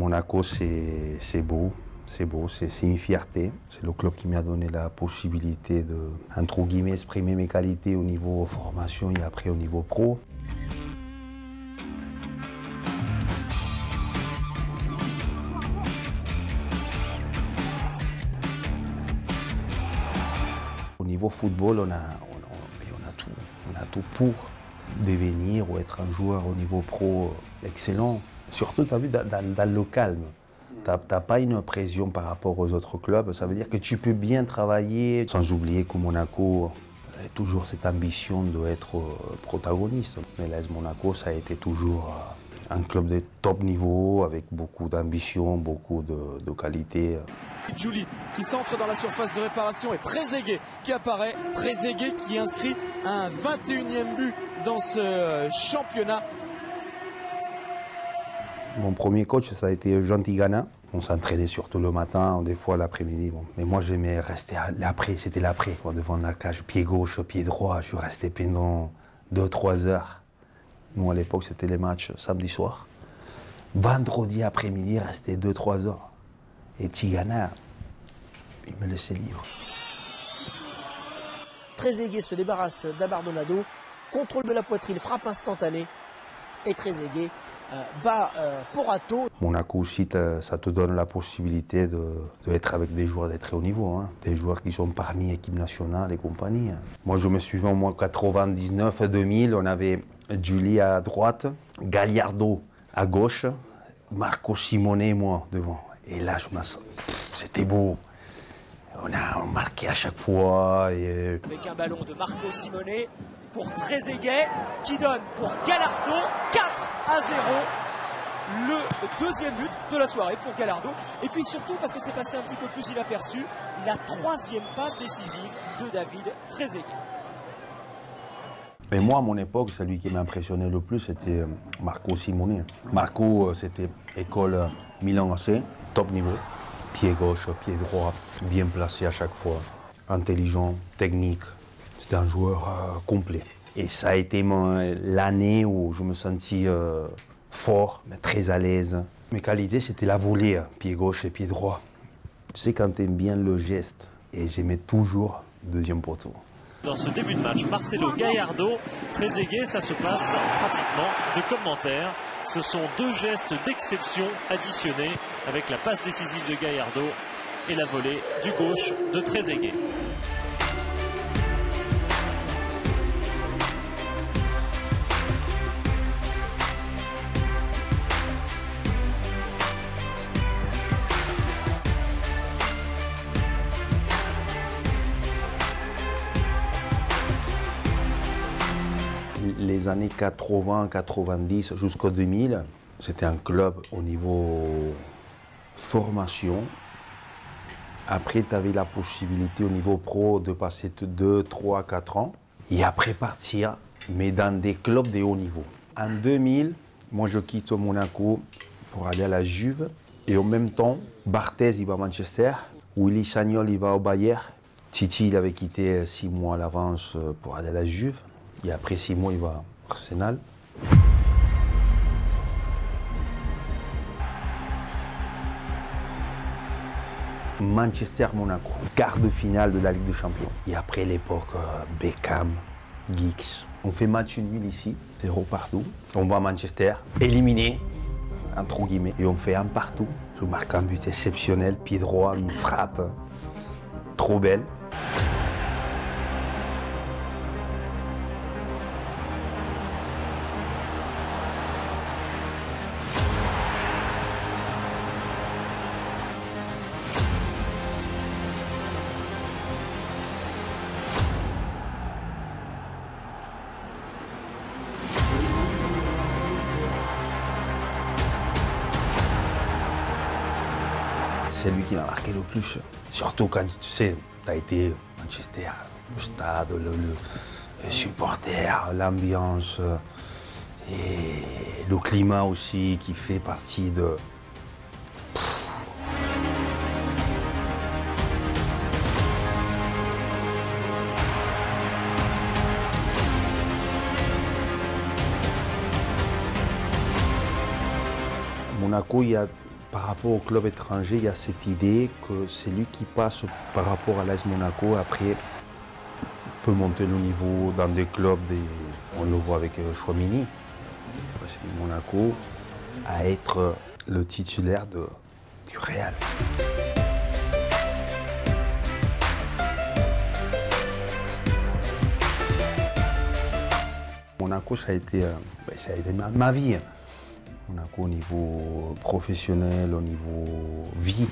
Monaco, c'est beau. C'est beau, c'est une fierté. C'est le club qui m'a donné la possibilité de, entre guillemets, exprimer mes qualités au niveau formation et après au niveau pro. Au niveau football, on a tout pour devenir ou être un joueur au niveau pro excellent. Surtout, tu as vu, dans le calme. Tu n'as pas une pression par rapport aux autres clubs. Ça veut dire que tu peux bien travailler, sans oublier que Monaco a toujours cette ambition d'être protagoniste. Mais l'AS Monaco, ça a été toujours un club de top niveau, avec beaucoup d'ambition, beaucoup de qualité. Julie qui s'entre dans la surface de réparation et Trezeguet qui apparaît. Trezeguet qui inscrit un 21e but dans ce championnat. Mon premier coach, ça a été Jean Tigana. On s'entraînait surtout le matin, des fois l'après-midi. Bon. Mais moi, j'aimais rester l'après, c'était l'après. Devant la cage, pied gauche, pied droit, je suis resté pendant 2-3 heures. Nous, à l'époque, c'était les matchs samedi soir. Vendredi après-midi, restait 2-3 heures. Et Tigana, il me laissait libre. Trezeguet se débarrasse d'Abardonado, contrôle de la poitrine, frappe instantanée. Et Trezeguet bat Porato. Monaco aussi, ça te donne la possibilité d'être avec des joueurs de très haut niveau, hein. Des joueurs qui sont parmi l'équipe nationale et compagnie. Moi, je me souviens, au moins 99-2000, on avait Julie à droite, Gallardo à gauche, Marco Simone et moi devant. Et là, c'était beau. On a marqué à chaque fois. Avec un ballon de Marco Simone pour Trezeguet qui donne pour Gallardo 4-0. Le deuxième but de la soirée pour Gallardo. Et puis surtout, parce que c'est passé un petit peu plus inaperçu, la troisième passe décisive de David Trezeguet. Mais moi, à mon époque, celui qui m'a impressionné le plus, c'était Marco Simone. Marco, c'était école Milan AC, top niveau. Pied gauche, pied droit, bien placé à chaque fois. Intelligent, technique. C'était un joueur complet. Et ça a été l'année où je me sentis fort, mais très à l'aise. Mes qualités, c'était la volée, pied gauche et pied droit. Tu sais, quand tu aimes bien le geste, et j'aimais toujours deuxième poteau. Dans ce début de match, Marcelo Gallardo, Trezeguet, ça se passe pratiquement de commentaires. Ce sont deux gestes d'exception additionnés avec la passe décisive de Gallardo et la volée du gauche de Trezeguet. Les années 80, 90 jusqu'au 2000, c'était un club au niveau formation. Après, tu avais la possibilité au niveau pro de passer 2, 3, 4 ans. Et après partir, mais dans des clubs de haut niveau. En 2000, moi je quitte Monaco pour aller à la Juve. Et en même temps, Barthez il va à Manchester. Willy Sagnol il va au Bayern. Titi il avait quitté 6 mois à l'avance pour aller à la Juve. Et après 6 mois, il va à Arsenal. Manchester-Monaco, quart de finale de la Ligue des Champions. Et après l'époque, Beckham, Giggs. On fait match nul ici, 0 partout. On va à Manchester, éliminé, entre guillemets. Et on fait 1 partout. Je marque un but exceptionnel, pied droit, une frappe trop belle. C'est lui qui m'a marqué le plus. Surtout quand, tu sais, tu as été à Manchester, le stade, les supporters, l'ambiance et le climat aussi qui fait partie de... Monaco, il y a par rapport au club étranger, il y a cette idée que c'est lui qui passe par rapport à l'AS Monaco, après peut monter le niveau dans des clubs, on le voit avec Chouamini, Monaco, à être le titulaire du Real. Monaco, ça a été ma vie. Monaco au niveau professionnel, au niveau vie.